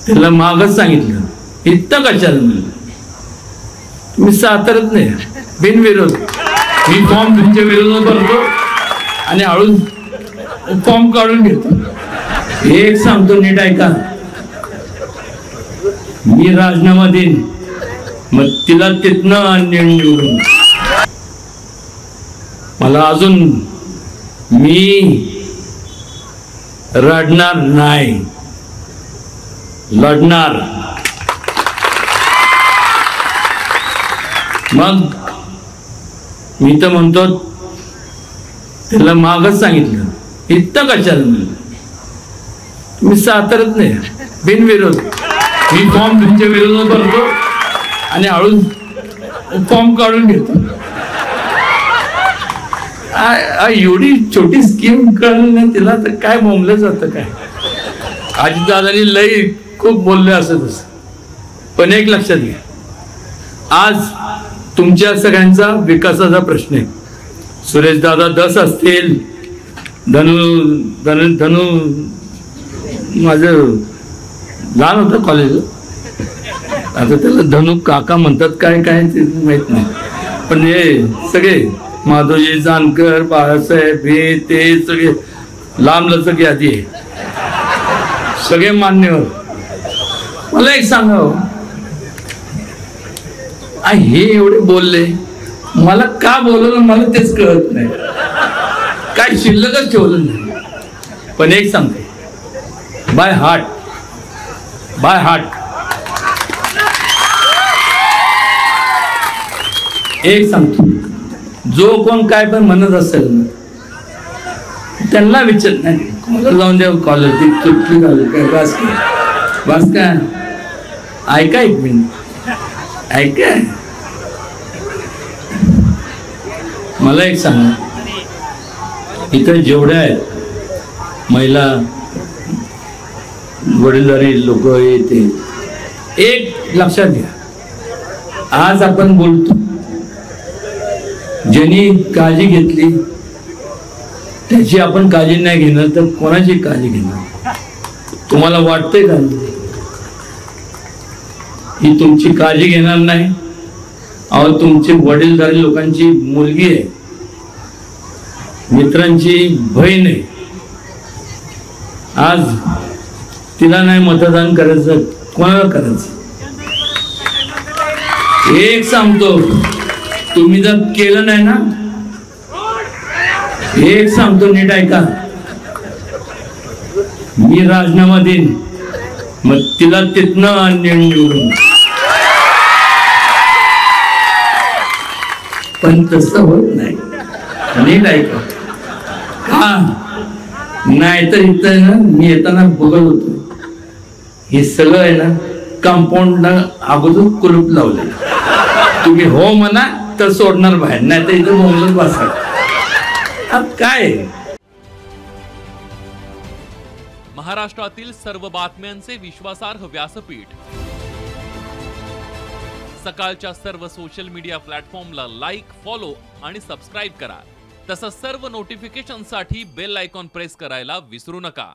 त्याला मागच सांगितलं इतकं कशाला म्हणलं तुम्ही सातारत नाही बिनविरोध मी फॉर्म तुमच्या विरोधात भरतो आणि हळूच फॉर्म काढून घेतो। एक सांगतो नीट ऐका, मी राजीनामा देईन मग तिला तिथनं निवडून मला अजून मी रडणार नाही लढणार। मग मी तर म्हणतो त्याला मागच सांगितलं इतकं कशाला म्हणलं तुम्ही सातारत नाही बिनविरोध मी फॉर्म तुमच्या विरोधात भरतो आणि हळूच फॉर्म काढून घेतो। एवढी छोटी स्कीम कळलं ना तिला तर काय बोंबलं जातं काय। अजितदादांनी लई खूप बोलले असं तसं, पण एक लक्षात घ्या आज तुमच्या सगळ्यांचा विकासाचा प्रश्न आहे। सुरेश दादा 10 असतील, धनु माझं लहान होतं कॉलेजला, आता त्याला धनु काका म्हणतात काय काय ते माहित नाही, पण हे सगळे माधवजी जानकर बाळासाहेब हे ते सगळे लांब लचक यादी आहे, सगळे मान्यवर। मला एक सांगा हे एवढे बोलले मला का बोलवलं मला तेच कळत नाही, काय शिल्लकच ठेवलं नाही। पण एक सांगते बाय हार्ट एक सांगतो जो कोण काय पण म्हणत असेल ना त्यांना विचार नाही मला जाऊन द्या कॉलेज ती चुटकी घालू काय बस काय ऐका एक मिनिट ऐका मला एक सांगा इथे जेवढ्या आहेत महिला वडीलधारी लोक येते एक लक्षात घ्या आज आपण बोलतो ज्यांनी काळजी घेतली त्याची आपण काळजी नाही घेणार तर कोणाची काळजी घेणार। तुम्हाला वाटतंय का ही तुमची काळजी घेणार नाही? अहो तुमची वडीलधारी लोकांची मुलगी आहे, मित्रांची बहीण आहे, आज तिला नाही मतदान करायचं कोणाला करायचं? एक सांगतो तुम्ही जर केलं नाही ना एक सांगतो नीट ऐका, मी राजीनामा देईन मग तिला तिथनं निवडून। पण तसं होत नाही, नीट ऐका का नाही तर इथं ना मी येताना बघत होतो हे सगळं आहे ना कंपाऊंड अगोदर कुलूप लावले, तुम्ही हो म्हणा तर सोडणार बाहेर नाही तर इथं बोलत बसा। काय महाराष्ट्रातील सर्व बातम्यांचे विश्वासार्ह व्यासपीठ सकाळच्या सर्व सोशल मीडिया प्लॅटफॉर्मला लाईक, फॉलो आणि सबस्क्राईब करा। तसंच सर्व नोटिफिकेशनसाठी बेल आयकॉन प्रेस करायला विसरू नका।